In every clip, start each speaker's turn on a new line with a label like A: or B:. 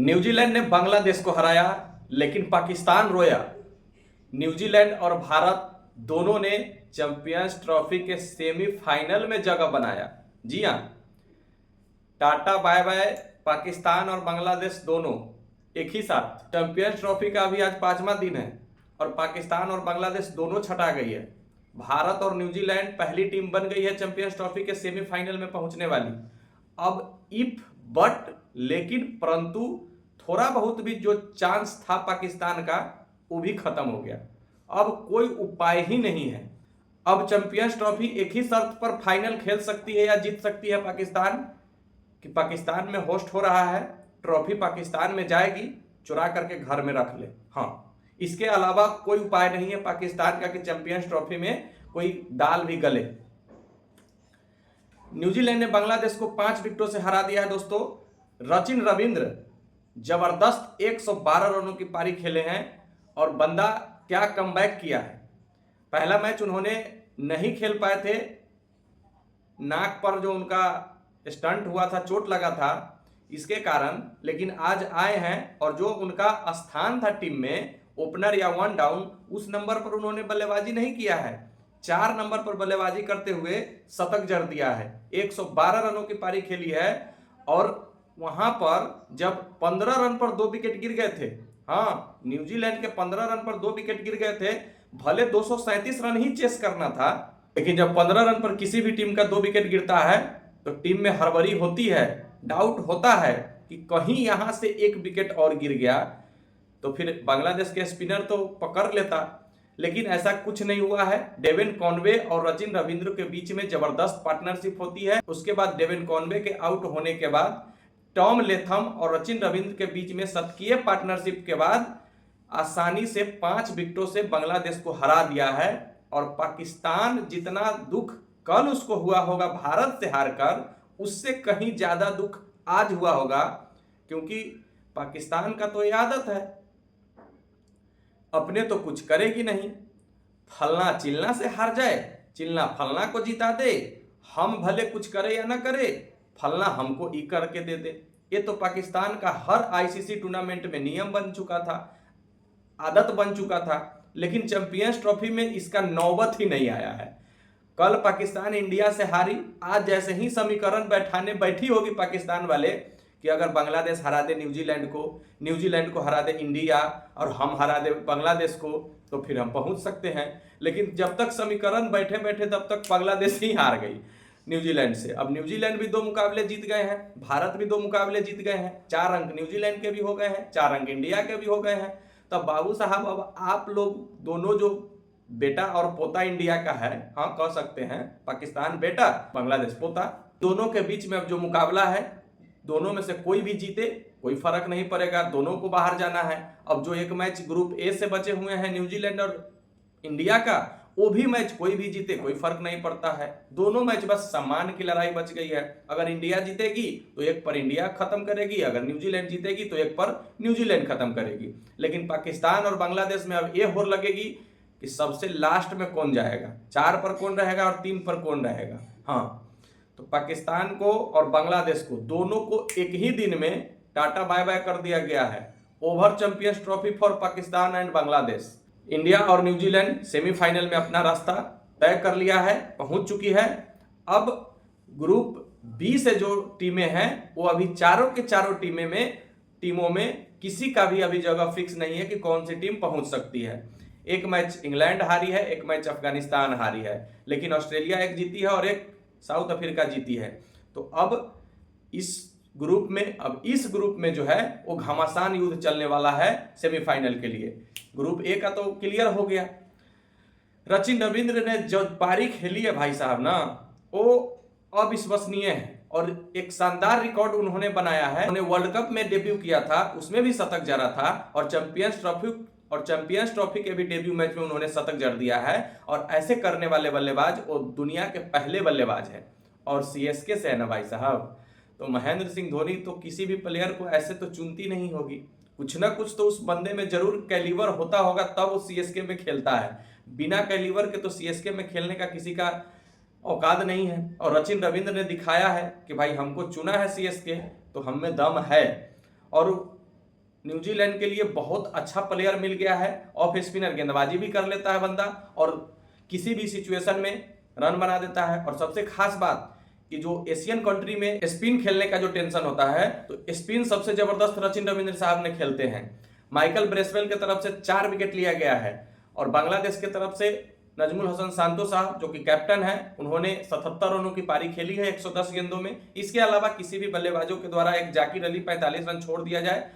A: New Zealand ने बांग्लादेश को हराया, लेकिन पाकिस्तान रोया। न्यूजीलैंड और भारत दोनों ने चैंपियंस ट्रॉफी के सेमीफाइनल में जगह बनाया। जी हाँ, टाटा बाय बाय। पाकिस्तान और बांग्लादेश दोनों एक ही साथ। चैंपियंस ट्रॉफी का अभी आज 5वां दिन है और पाकिस्तान और बांग्लादेश दोनों छटा गई है। भारत और न्यूजीलैंड पहली टीम बन गई है चैंपियंस ट्रॉफी के सेमीफाइनल में पहुंचने वाली। अब इफ बट लेकिन परंतु थोड़ा बहुत भी जो चांस था पाकिस्तान का वो भी खत्म हो गया। अब कोई उपाय ही नहीं है। अब चैंपियंस ट्रॉफी एक ही शर्त पर फाइनल खेल सकती है या जीत सकती है पाकिस्तान, कि पाकिस्तान में होस्ट हो रहा है, ट्रॉफी पाकिस्तान में जाएगी, चुरा करके घर में रख ले। हाँ, इसके अलावा कोई उपाय नहीं है पाकिस्तान का कि चैंपियंस ट्रॉफी में कोई दाल भी गले। न्यूजीलैंड ने बांग्लादेश को 5 विकेटों से हरा दिया है दोस्तों। रचिन रविंद्र जबरदस्त 112 रनों की पारी खेले हैं और बंदा क्या कमबैक किया है। पहला मैच उन्होंने नहीं खेल पाए थे, नाक पर जो उनका स्टंट हुआ था, चोट लगा था इसके कारण, लेकिन आज आए हैं और जो उनका स्थान था टीम में ओपनर या वन डाउन, उस नंबर पर उन्होंने बल्लेबाजी नहीं किया है। 4 नंबर पर बल्लेबाजी करते हुए शतक जड़ दिया है। 112 रनों की पारी खेली है और वहां पर जब 15 रन पर 2 विकेट गिर गए थे, हाँ, न्यूजीलैंड के 15 रन पर 2 विकेट गिर गए थे, भले 237 रन ही चेस करना था, लेकिन जब 15 रन पर किसी भी टीम का 2 विकेट गिरता है तो टीम में हड़बड़ी होती है, डाउट होता है कि कहीं यहां से 1 विकेट और गिर गया तो फिर बांग्लादेश के स्पिनर तो पकड़ लेता, लेकिन ऐसा कुछ नहीं हुआ है। डेविन कॉनवे और रचिन रविंद्र के बीच में जबरदस्त पार्टनरशिप होती है। उसके बाद डेविन कॉनवे के आउट होने के बाद टॉम लेथम और रचिन रविंद्र के बीच में शतकीय पार्टनरशिप के बाद आसानी से 5 विकेटों से बांग्लादेश को हरा दिया है। और पाकिस्तान जितना दुख कल उसको हुआ होगा भारत से हारकर, उससे कहीं ज्यादा दुख आज हुआ होगा, क्योंकि पाकिस्तान का तो ये आदत है, अपने तो कुछ करेगी नहीं, फलना चिलना से हार जाए, चिलना फलना को जिता दे, हम भले कुछ करे या ना करे, फलना हमको ई करके दे दे। ये तो पाकिस्तान का हर आईसीसी टूर्नामेंट में नियम बन चुका था, आदत बन चुका था, लेकिन चैंपियंस ट्रॉफी में इसका नौबत ही नहीं आया है। कल पाकिस्तान इंडिया से हारी, आज जैसे ही समीकरण बैठाने बैठी होगी पाकिस्तान वाले कि अगर बांग्लादेश हरा दे न्यूजीलैंड को हरा दे इंडिया और हम हरा दे बांग्लादेश को, तो फिर हम पहुंच सकते हैं। लेकिन जब तक समीकरण बैठे बैठे तब तक बांग्लादेश ही हार गई न्यूजीलैंड से। अब न्यूजीलैंड भी 2 मुकाबले जीत गए हैं, भारत भी 2 मुकाबले जीत गए हैं, 4 अंक न्यूजीलैंड के भी हो गए हैं, 4 अंक इंडिया के भी हो गए हैं। तब बाबू साहब, अब आप लोग दोनों, जो बेटा और पोता इंडिया का है, हाँ कह सकते हैं, पाकिस्तान बेटा बांग्लादेश पोता, दोनों के बीच में अब जो मुकाबला है, दोनों में से कोई भी जीते कोई फर्क नहीं पड़ेगा, दोनों को बाहर जाना है। अब जो एक मैच ग्रुप ए से बचे हुए हैं न्यूजीलैंड और इंडिया का, वो भी मैच कोई भी जीते कोई फर्क नहीं पड़ता है, दोनों मैच बस सम्मान की लड़ाई बच गई है। अगर इंडिया जीतेगी तो एक पर इंडिया खत्म करेगी, अगर न्यूजीलैंड जीतेगी तो एक पर न्यूजीलैंड खत्म करेगी। लेकिन पाकिस्तान और बांग्लादेश में अब ये होर लगेगी कि सबसे लास्ट में कौन जाएगा, 4 पर कौन रहेगा और 3 पर कौन रहेगा। हाँ, तो पाकिस्तान को और बांग्लादेश को दोनों को एक ही दिन में टाटा बाय बाय कर दिया गया है। Over champions trophy for Pakistan and Bangladesh. India और न्यूजीलैंड सेमीफाइनल में अपना रास्ता तय कर लिया है, पहुंच चुकी है। अब ग्रुप बी से जो टीमें हैं वो अभी चारों के चारों टीमों में किसी का भी अभी जगह फिक्स नहीं है कि कौन सी टीम पहुंच सकती है। एक मैच इंग्लैंड हारी है, एक मैच अफगानिस्तान हारी है, लेकिन ऑस्ट्रेलिया एक जीती है और एक साउथ अफ्रीका जीती है। तो अब इस ग्रुप में जो है वो घमासान युद्ध चलने वाला है सेमीफाइनल के लिए। ग्रुप ए का तो क्लियर हो गया। रचिन रविंद्र ने जो पारी खेली है भाई साहब ना, वो अविश्वसनीय है और एक शानदार रिकॉर्ड उन्होंने बनाया है। उन्होंने वर्ल्ड कप में डेब्यू किया था, उसमें भी शतक जड़ा था, और चैंपियंस ट्रॉफी के भी डेब्यू मैच में उन्होंने शतक जड़ दिया है। और ऐसे करने वाले बल्लेबाज वो दुनिया के पहले बल्लेबाज हैं और सीएसके से है ना भाई साहब, तो महेंद्र सिंह धोनी तो किसी भी प्लेयर को ऐसे तो चुनती नहीं होगी, कुछ ना कुछ तो उस बंदे में जरूर कैलिबर होता होगा, तब वो सीएसके में खेलता है। बिना कैलिबर के तो सीएसके में खेलने का किसी का औकात नहीं है। और रचिन रविंद्र ने दिखाया है कि भाई हमको चुना है सीएसके तो हम में दम है। और न्यूजीलैंड के लिए बहुत अच्छा प्लेयर मिल गया है। ऑफ स्पिनर गेंदबाजी भी कर लेता है बंदा और किसी भी सिचुएशन में रन बना देता है। और सबसे खास बात कि जो एशियन कंट्री में स्पिन खेलने का जो टेंशन होता है, तो स्पिन सबसे जबरदस्त सचिन रविंद्र साहब ने खेलते हैं। माइकल ब्रेसवेल की तरफ से 4 विकेट लिया गया है और बांग्लादेश की तरफ से नजमुल हसन सांतो साहब जो कि कैप्टन है, उन्होंने 77 रनों की पारी खेली है 110 गेंदों में। इसके अलावा किसी भी बल्लेबाजों के द्वारा एक जाकिर अली 45 रन छोड़ दिया जाए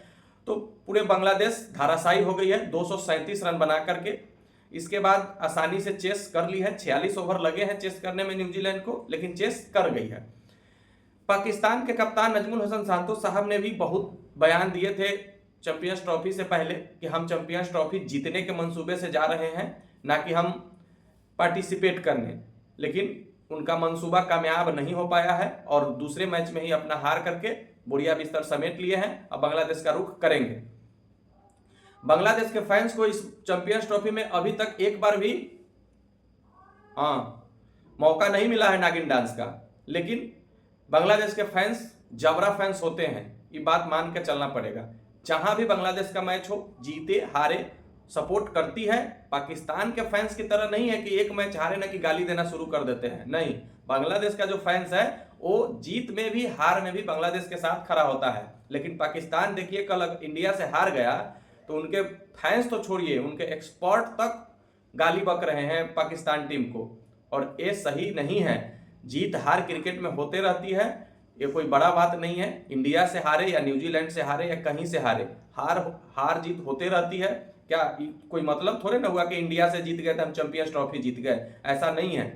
A: तो पूरे बांग्लादेश धाराशायी हो गई है 237 रन बना करके। इसके बाद आसानी से चेस कर ली है। 46 ओवर लगे हैं चेस करने में न्यूजीलैंड को, लेकिन चेस कर गई है। पाकिस्तान के कप्तान नजमुल हसन सांतो साहब ने भी बहुत बयान दिए थे चैंपियंस ट्रॉफी से पहले कि हम चैंपियंस ट्रॉफी जीतने के मंसूबे से जा रहे हैं, ना कि हम पार्टिसिपेट करने। लेकिन उनका मंसूबा कामयाब नहीं हो पाया है और दूसरे मैच में ही अपना हार करके बोरिया बिस्तर समेट लिए हैं। अब बांग्लादेश का रुख करेंगे। बांग्लादेश के फैंस को इस चैंपियंस ट्रॉफी में अभी तक एक बार भी मौका नहीं मिला है नागिन डांस का, लेकिन बांग्लादेश के फैंस जबरा फैंस होते हैं, ये बात मान के चलना पड़ेगा। जहां भी बांग्लादेश का मैच हो, जीते हारे सपोर्ट करती है। पाकिस्तान के फैंस की तरह नहीं है कि एक मैच हारे ना कि गाली देना शुरू कर देते हैं, नहीं। बांग्लादेश का जो फैंस है वो जीत में भी हार में भी बांग्लादेश के साथ खड़ा होता है। लेकिन पाकिस्तान देखिए कल इंडिया से हार गया तो उनके फैंस तो छोड़िए, उनके एक्सपर्ट तक गाली बक रहे हैं पाकिस्तान टीम को, और ये सही नहीं है। जीत हार क्रिकेट में होते रहती है, ये कोई बड़ा बात नहीं है। इंडिया से हारे या न्यूजीलैंड से हारे या कहीं से हारे, हार जीत होते रहती है। क्या कोई मतलब थोड़े ना हुआ कि इंडिया से जीत गए तो हम चैंपियंस ट्रॉफी जीत गए, ऐसा नहीं है।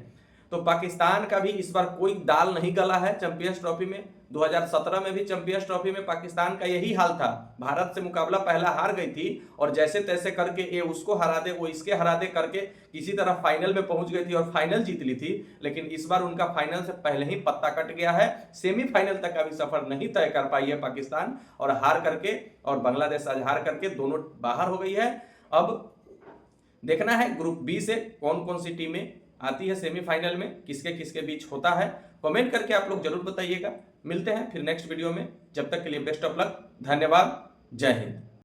A: तो पाकिस्तान का भी इस बार कोई दाल नहीं गला है चैंपियंस ट्रॉफी में। 2017 में भी चैंपियंस ट्रॉफी में पाकिस्तान का यही हाल था। भारत से मुकाबला पहला हार गई थी और जैसे तैसे करके ये उसको हरा दे वो इसके हरा दे करके किसी तरह फाइनल में पहुंच गई थी और फाइनल जीत ली थी। लेकिन इस बार उनका फाइनल से पहले ही पत्ता कट गया है। सेमीफाइनल तक का भी सफर नहीं तय कर पाई है पाकिस्तान, और हार करके, और बांग्लादेश आज हार करके दोनों बाहर हो गई है। अब देखना है ग्रुप बी से कौन कौन सी टीमें आती है सेमीफाइनल में, किसके किसके बीच होता है। कमेंट करके आप लोग जरूर बताइएगा। मिलते हैं फिर नेक्स्ट वीडियो में, जब तक के लिए बेस्ट ऑफ लक। धन्यवाद। जय हिंद।